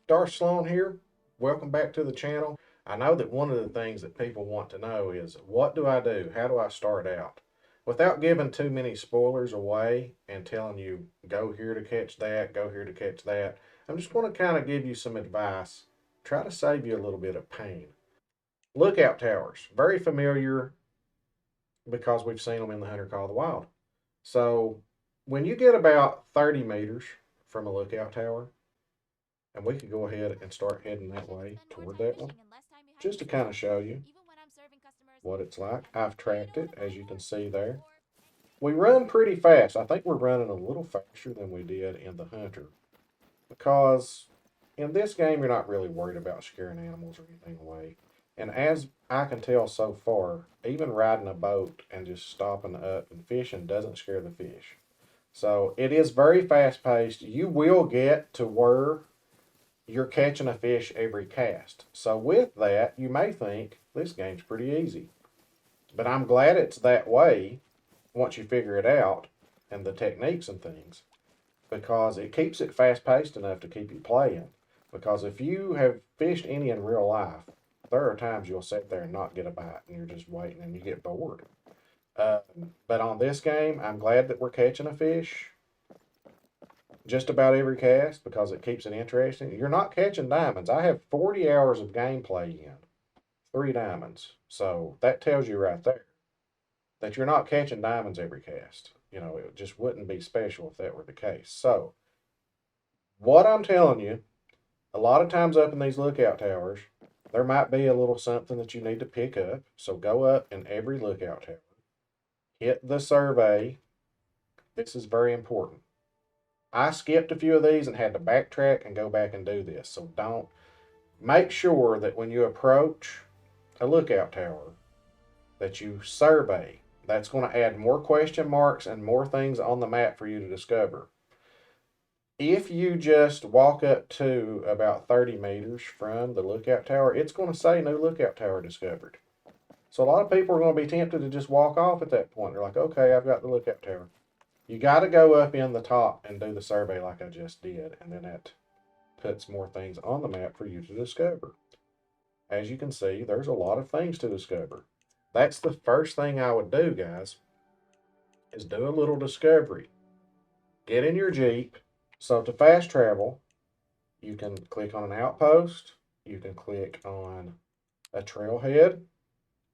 Darth Slone here. Welcome back to the channel. I know that one of the things that people want to know is what do I do? How do I start out? Without giving too many spoilers away and telling you go here to catch that, go here to catch that, I'm just going to kind of give you some advice. Try to save you a little bit of pain. Lookout towers, very familiar because we've seen them in the Hunter Call of the Wild. So when you get about 30 meters from a lookout tower, and we could go ahead and start heading that way toward that one, just to kind of show you what it's like. I've tracked it, as you can see there. We run pretty fast. I think we're running a little faster than we did in the Hunter because in this game, you're not really worried about scaring animals or anything away. And as I can tell so far, even riding a boat and just stopping up and fishing doesn't scare the fish. So it is very fast paced. You will get to where you're catching a fish every cast. So with that, you may think this game's pretty easy. But I'm glad it's that way once you figure it out and the techniques and things, because it keeps it fast paced enough to keep you playing. Because if you have fished any in real life, there are times you'll sit there and not get a bite and you're just waiting and you get bored. But on this game, I'm glad that we're catching a fish just about every cast because it keeps it interesting. You're not catching diamonds. I have 40 hours of gameplay in, 3 diamonds. So that tells you right there that you're not catching diamonds every cast. You know, it just wouldn't be special if that were the case. So, what I'm telling you, a lot of times up in these lookout towers, there might be a little something that you need to pick up. So, go up in every lookout tower, hit the survey. This is very important. I skipped a few of these and had to backtrack and go back and do this. So don't make sure that when you approach a lookout tower that you survey. That's going to add more question marks and more things on the map for you to discover. If you just walk up to about 30 meters from the lookout tower, it's going to say new lookout tower discovered. So a lot of people are going to be tempted to just walk off at that point. They're like, okay, I've got the lookout tower. You got to go up in the top and do the survey like I just did, and then that puts more things on the map for you to discover. As you can see, there's a lot of things to discover. That's the first thing I would do, guys, is do a little discovery. Get in your Jeep. So to fast travel, you can click on an outpost, you can click on a trailhead,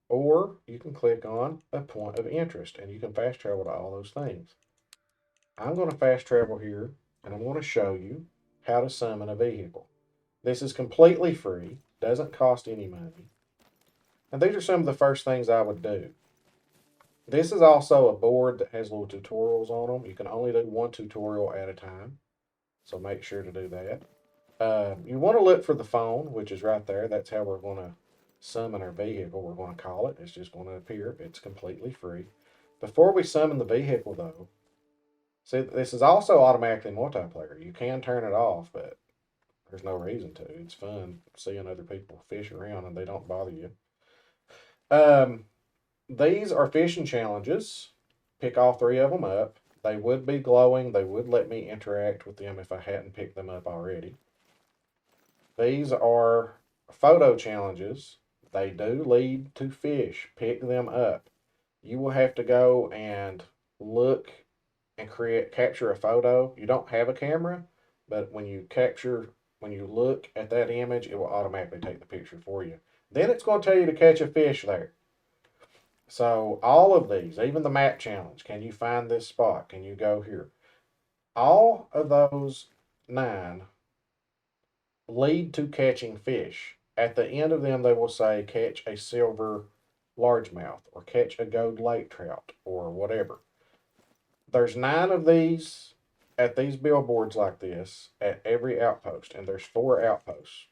or you can click on a point of interest, and you can fast travel to all those things. I'm going to fast travel here and I'm going to show you how to summon a vehicle. This is completely free, doesn't cost any money. And these are some of the first things I would do. This is also a board that has little tutorials on them. You can only do one tutorial at a time, so make sure to do that. You want to look for the phone, which is right there. That's how we're going to summon our vehicle. We're going to call it. It's just going to appear. It's completely free. Before we summon the vehicle, though, see, this is also automatically multiplayer. You can turn it off, but there's no reason to. It's fun seeing other people fish around and they don't bother you. These are fishing challenges. Pick all 3 of them up. They would be glowing. They would let me interact with them if I hadn't picked them up already. These are photo challenges. They do lead to fish. Pick them up. You will have to go and look and capture a photo. You don't have a camera, but when you look at that image, it will automatically take the picture for you. Then it's going to tell you to catch a fish there. So all of these, even the map challenge, can you find this spot? Can you go here? All of those 9 lead to catching fish. At the end of them, they will say catch a silver largemouth or catch a gold lake trout or whatever. There's 9 of these at these billboards like this at every outpost, and there's 4 outposts.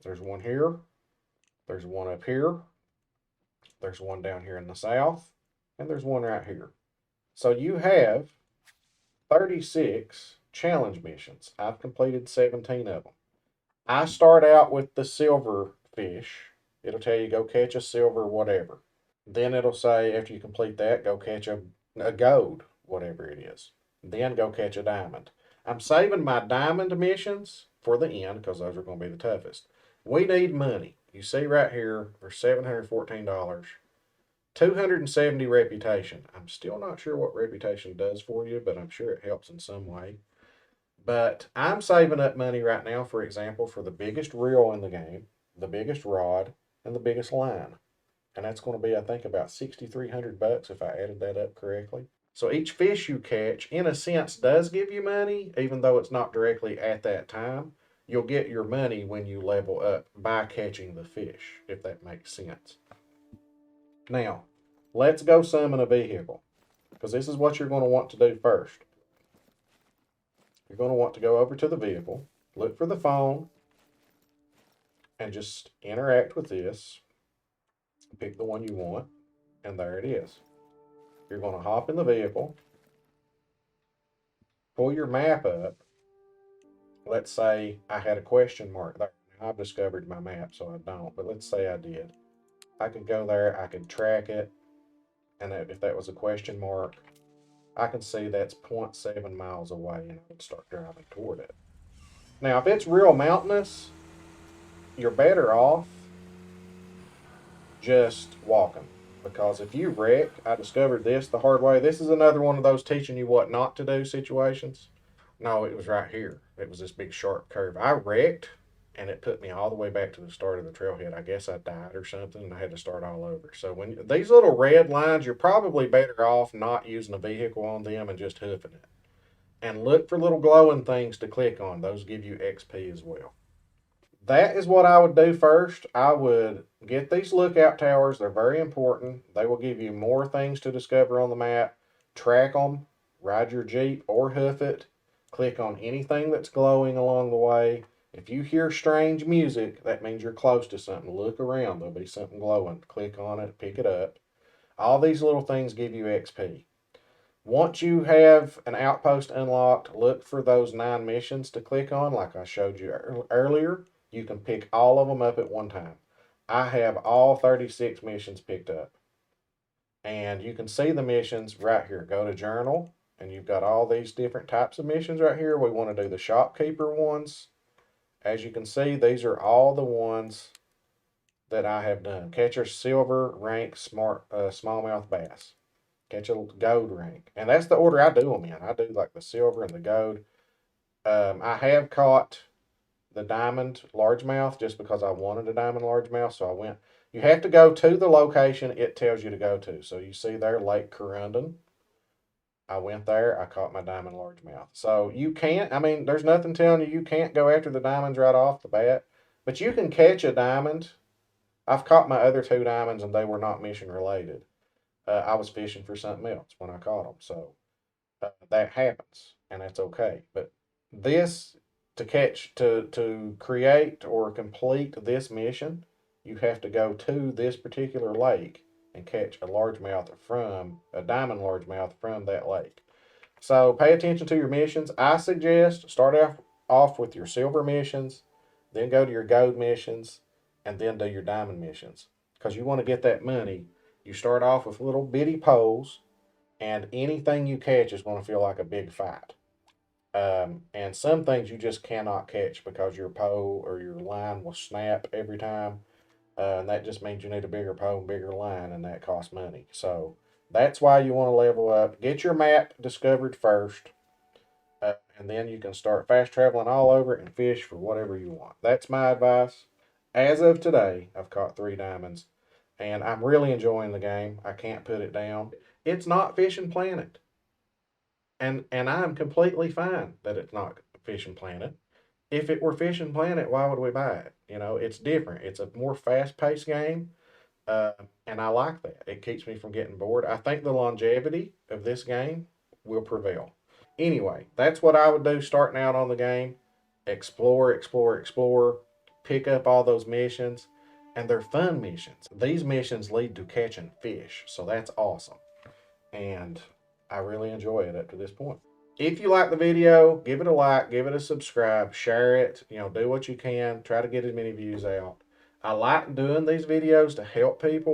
There's one here, there's one up here, there's one down here in the south, and there's one right here. So you have 36 challenge missions. I've completed 17 of them. I start out with the silver fish. It'll tell you go catch a silver whatever. Then it'll say after you complete that, go catch a gold, whatever it is. Then go catch a diamond. I'm saving my diamond missions for the end because those are going to be the toughest. We need money. You see right here for $714, 270 reputation. I'm still not sure what reputation does for you, but I'm sure it helps in some way. But I'm saving up money right now, for example, for the biggest reel in the game, the biggest rod, and the biggest line. And that's going to be, I think, about 6,300 bucks if I added that up correctly. So each fish you catch, in a sense, does give you money, even though it's not directly at that time. You'll get your money when you level up by catching the fish, if that makes sense. Now, let's go summon a vehicle, because this is what you're going to want to do first. You're going to want to go over to the vehicle, look for the phone, and just interact with this. Pick the one you want, and there it is. You're going to hop in the vehicle, pull your map up. Let's say I had a question mark there. I've discovered my map, so I don't, but let's say I did. I could go there, I could track it, and if that was a question mark, I can see that's 0.7 miles away, and I would start driving toward it. Now, if it's real mountainous, you're better off just walking. Because if you wreck, I discovered this the hard way. This is another one of those teaching you what not to do situations. No, it was right here. It was this big sharp curve. I wrecked, and it put me all the way back to the start of the trailhead. I guess I died or something, and I had to start all over. So when these little red lines, you're probably better off not using a vehicle on them and just hoofing it. And look for little glowing things to click on. Those give you XP as well. That is what I would do first. I would get these lookout towers. They're very important. They will give you more things to discover on the map. Track them, ride your Jeep or hoof it. Click on anything that's glowing along the way. If you hear strange music, that means you're close to something. Look around. There'll be something glowing. Click on it, pick it up. All these little things give you XP. Once you have an outpost unlocked, look for those 9 missions to click on like I showed you earlier. You can pick all of them up at one time. I have all 36 missions picked up. And you can see the missions right here. Go to journal, and you've got all these different types of missions right here. We want to do the shopkeeper ones. As you can see, these are all the ones that I have done. Catch a silver rank smallmouth bass. Catch a gold rank. And that's the order I do them in. I do like the silver and the gold. I have caught the diamond largemouth just because I wanted a diamond largemouth. So I went. You have to go to the location it tells you to go to. So you see there, Lake Corundum. I went there. I caught my diamond largemouth. So you can't, I mean, there's nothing telling you can't go after the diamonds right off the bat. But you can catch a diamond. I've caught my other 2 diamonds and they were not mission related. I was fishing for something else when I caught them. So that happens and that's okay. But this, to create or complete this mission, you have to go to this particular lake and catch a diamond largemouth from that lake. So pay attention to your missions. I suggest start off with your silver missions, then go to your gold missions, and then do your diamond missions. Because you want to get that money. You start off with little bitty poles, and anything you catch is going to feel like a big fight. And some things you just cannot catch because your pole or your line will snap every time. And that just means you need a bigger pole and bigger line, and that costs money. So that's why you want to level up. Get your map discovered first, and then you can start fast traveling all over and fish for whatever you want. That's my advice. As of today, I've caught 3 diamonds, and I'm really enjoying the game. I can't put it down. It's not Fishing Planet. And I'm completely fine that it's not Fishing Planet. If it were Fishing Planet, why would we buy it? You know, it's different. It's a more fast-paced game, and I like that. It keeps me from getting bored. I think the longevity of this game will prevail. Anyway, that's what I would do starting out on the game. Explore, explore, explore. Pick up all those missions, and they're fun missions. These missions lead to catching fish, so that's awesome. And I really enjoy it up to this point. If you like the video, give it a like, give it a subscribe, share it, do what you can, try to get as many views out. I like doing these videos to help people.